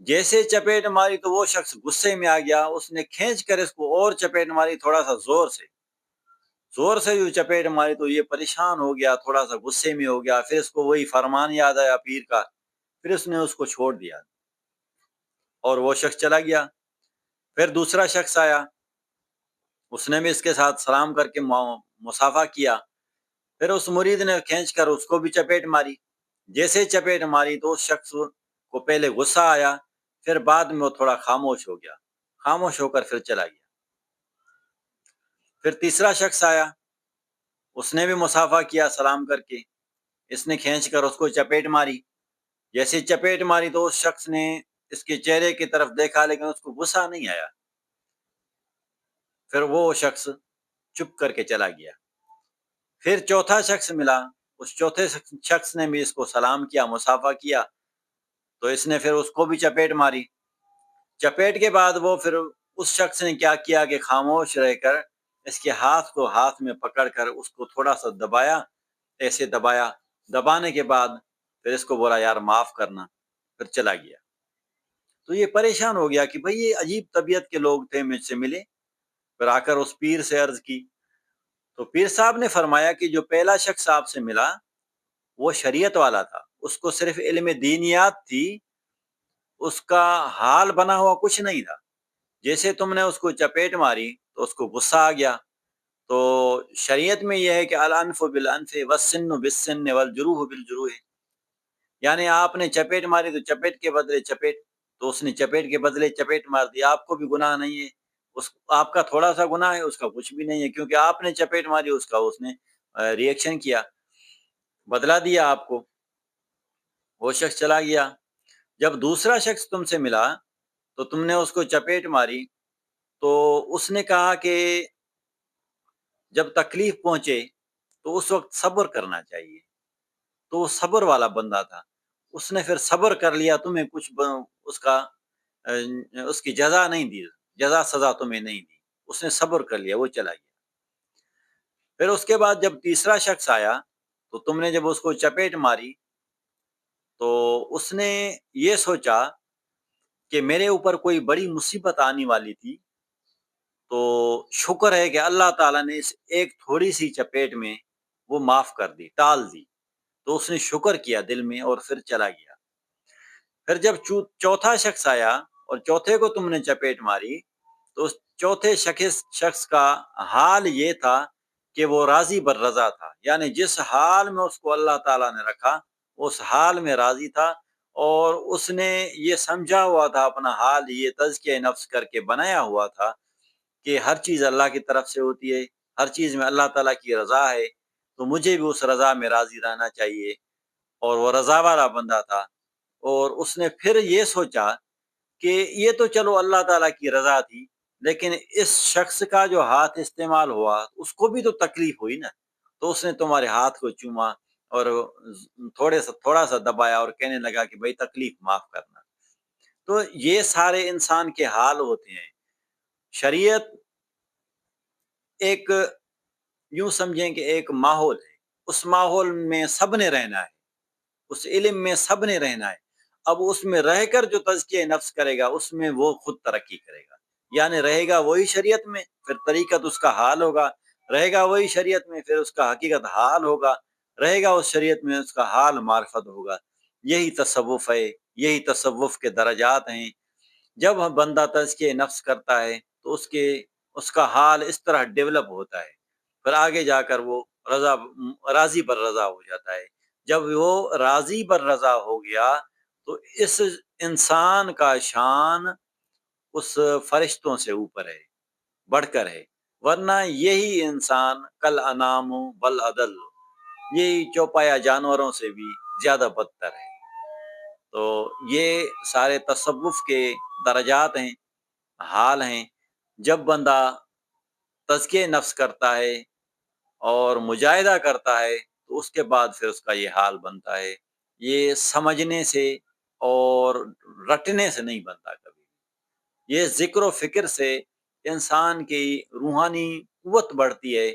جیسے چپیٹ ماری تو وہ شخص غصے میں آ گیا، اس نے کھینچ کر اس کو اور چپیٹ ماری، تھوڑا سا زور سے جو چپیٹ ماری تو یہ پریشان ہو گیا، تھوڑا سا غصے میں ہو گیا، پھر اس کو وہی فرمان یاد آیا پیر کا، پھر اس نے اس کو چھوڑ دیا اور وہ شخص چلا گیا۔ پھر دوسرا شخص آیا، اس نے بھی اس کے ساتھ سلام کر کے مصافحہ کیا، پھر اس مرید نے کھینچ کر اس کو بھی چپیٹ ماری، جیسے چپیٹ ماری تو اس شخص کو پہلے غصہ آیا، پھر بعد میں وہ تھوڑا خاموش ہو گیا، خاموش ہو کر پھر چلا گیا۔ پھر تیسرا شخص آیا، اس نے بھی مصافحہ کیا سلام کر کے، اس نے کھینچ کر اس کو چپیٹ ماری، جیسے چپیٹ ماری تو اس شخص نے اس کے چہرے کی طرف دیکھا لیکن اس کو غصہ نہیں آیا، پھر وہ شخص چپ کر کے چلا گیا۔ پھر چوتھا شخص ملا، اس چوتھے شخص نے بھی اس کو سلام کیا، مصافحہ کیا، تو اس نے پھر اس کو بھی چپیٹ ماری۔ چپیٹ کے بعد وہ پھر اس شخص نے کیا کیا کہ خاموش رہ کر اس کے ہاتھ کو ہاتھ میں پکڑ کر اس کو تھوڑا سا دبایا، ایسے دبایا، دبانے کے بعد پھر اس کو بولا یار معاف کرنا، پھر چلا گیا۔ تو یہ پریشان ہو گیا کہ بھئی یہ عجیب طبیعت کے لوگ تھے، مجھ سے ملے، پھر آ کر اس پیر سے عرض کی، تو پیر صاحب نے فرمایا کہ جو پہلا شخص آپ سے ملا وہ شریعت والا تھا، اس کو صرف علم دینیات تھی، اس کا حال بنا ہوا کچھ نہیں تھا، جیسے تم نے اس کو چپیٹ ماری تو اس کو غصہ آ گیا، تو شریعت میں یہ ہے کہ الانف بالانف والسن بالسن والجروح بالجروح، یعنی آپ نے چپیٹ ماری تو چپیٹ کے بدلے چپیٹ، تو اس نے چپیٹ کے بدلے چپیٹ مار دی، آپ کو بھی گناہ نہیں ہے، آپ کا تھوڑا سا گناہ ہے، اس کا کچھ بھی نہیں ہے، کیونکہ آپ نے چپیٹ ماری، اس کا اس نے ریئیکشن کیا، بدلا دیا آپ کو، وہ شخص چلا گیا۔ جب دوسرا شخص تم سے ملا تو تم نے اس کو چپیٹ ماری، تو اس نے کہا کہ جب تکلیف پہنچے تو اس وقت صبر کرنا چاہیے، تو وہ صبر والا بندہ تھا، اس نے پھر صبر کر لیا، تمہیں کچھ اس کی جزا نہیں دی، جزا سزا تمہیں نہیں دی، اس نے صبر کر لیا، وہ چلا گیا۔ پھر اس کے بعد جب تیسرا شخص آیا تو تم نے جب اس کو چپیٹ ماری تو اس نے یہ سوچا کہ میرے اوپر کوئی بڑی مصیبت آنے والی تھی، تو شکر ہے کہ اللہ تعالیٰ نے اس ایک تھوڑی سی چپیٹ میں وہ معاف کر دی، ٹال دی، تو اس نے شکر کیا دل میں اور پھر چلا گیا۔ پھر جب چوتھا شخص آیا اور چوتھے کو تم نے چپیٹ ماری تو اس چوتھے شخص کا حال یہ تھا کہ وہ راضی بر رضا تھا، یعنی جس حال میں اس کو اللہ تعالیٰ نے رکھا اس حال میں راضی تھا، اور اس نے یہ سمجھا ہوا تھا اپنا حال، یہ تزکیہ نفس کر کے بنایا ہوا تھا کہ ہر چیز اللہ کی طرف سے ہوتی ہے، ہر چیز میں اللہ تعالیٰ کی رضا ہے، تو مجھے بھی اس رضا میں راضی رہنا چاہیے، اور وہ رضا والا بندہ تھا۔ اور اس نے پھر یہ سوچا کہ یہ تو چلو اللہ تعالیٰ کی رضا تھی، لیکن اس شخص کا جو ہاتھ استعمال ہوا اس کو بھی تو تکلیف ہوئی نا، تو اس نے تمہارے ہاتھ کو چوما اور تھوڑا سا دبایا اور کہنے لگا کہ بھائی تکلیف معاف کرنا۔ تو یہ سارے انسان کے حال ہوتے ہیں۔ شریعت ایک یوں سمجھیں کہ ایک ماحول ہے، اس ماحول میں سب نے رہنا ہے، اس علم میں سب نے رہنا ہے، اب اس میں رہ کر جو تزکیہ نفس کرے گا اس میں وہ خود ترقی کرے گا، یعنی رہے گا وہی شریعت میں پھر طریقت اس کا حال ہوگا، رہے گا وہی شریعت میں پھر اس کا حقیقت حال ہوگا، رہے گا اس شریعت میں اس کا حال معرفت ہوگا۔ یہی تصوف ہے، یہی تصوف کے درجات ہیں۔ جب بندہ تزکیہ نفس کرتا ہے تو اس کا حال اس طرح ڈیولپ ہوتا ہے، پھر آگے جا کر وہ راضی بر رضا ہو جاتا ہے۔ جب وہ راضی بر رضا ہو گیا تو اس انسان کا شان اس فرشتوں سے اوپر ہے، بڑھ کر ہے، ورنہ یہی انسان کل انام بل عدل، یہی چوپایا جانوروں سے بھی زیادہ بدتر ہے۔ تو یہ سارے تصوف کے درجات ہیں، حال ہیں۔ جب بندہ تزکیہ نفس کرتا ہے اور مجاہدہ کرتا ہے تو اس کے بعد پھر اس کا یہ حال بنتا ہے، یہ سمجھنے سے اور رٹنے سے نہیں بنتا کبھی، یہ ذکر و فکر سے انسان کی روحانی قوت بڑھتی ہے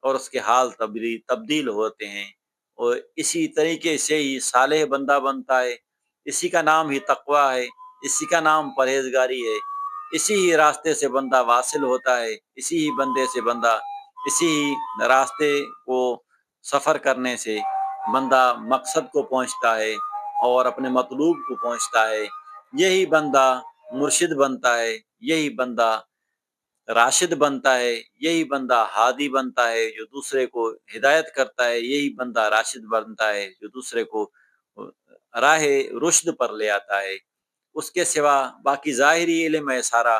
اور اس کے حال تبدیل ہوتے ہیں، اور اسی طریقے سے ہی صالح بندہ بنتا ہے، اسی کا نام ہی تقویٰ ہے۔ اسی کا نام پرہیزگاری ہے۔ اسی ہی راستے سے بندہ واصل ہوتا ہے، اسی ہی بندے سے بندہ، اسی ہی راستے کو سفر کرنے سے بندہ مقصد کو پہنچتا ہے اور اپنے مطلوب کو پہنچتا ہے۔ یہی بندہ مرشد بنتا ہے، یہی بندہ راشد بنتا ہے، یہی بندہ ہادی بنتا ہے جو دوسرے کو ہدایت کرتا ہے، یہی بندہ راشد بنتا ہے جو دوسرے کو راہ رشد پر لے آتا ہے۔ اس کے سوا باقی ظاہری علم ہے سارا،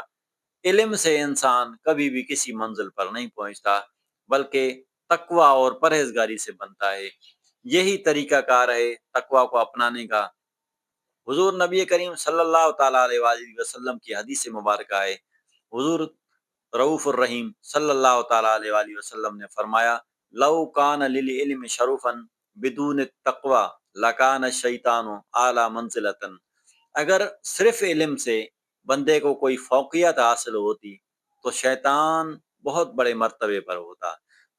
علم سے انسان کبھی بھی کسی منزل پر نہیں پہنچتا، بلکہ تقوی اور پرہیزگاری سے بنتا ہے۔ یہی طریقہ کار ہے تقوی کو اپنانے کا۔ حضور نبی کریم صلی اللہ تعالیٰ علیہ وآلہ وسلم کی حدیث مبارکہ ہے، حضور رؤوف الرحیم صلی اللہ تعالیٰ علیہ وآلہ وسلم نے فرمایا، لو کان للعلم شرفا بدون التقوی لکان الشیطان اعلی منزلۃ۔ اگر صرف علم سے بندے کو کوئی فوقیت حاصل ہوتی تو شیطان بہت بڑے مرتبے پر ہوتا۔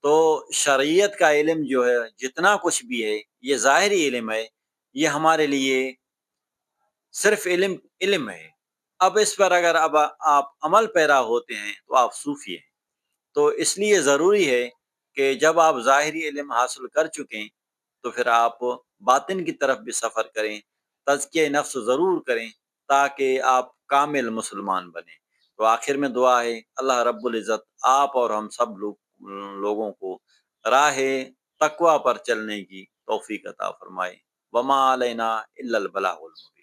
تو شریعت کا علم جو ہے جتنا کچھ بھی ہے یہ ظاہری علم ہے، یہ ہمارے لیے صرف علم ہے۔ اب اس پر اگر اب آپ عمل پیرا ہوتے ہیں تو آپ صوفی ہیں۔ تو اس لیے ضروری ہے کہ جب آپ ظاہری علم حاصل کر چکیں تو پھر آپ باطن کی طرف بھی سفر کریں، تزکیہ نفس ضرور کریں تاکہ آپ کامل مسلمان بنیں۔ تو آخر میں دعا ہے اللہ رب العزت آپ اور ہم سب لوگوں کو راہ تقوی پر چلنے کی توفیق عطا فرمائے۔ وما علینا الا البلاغ المبین۔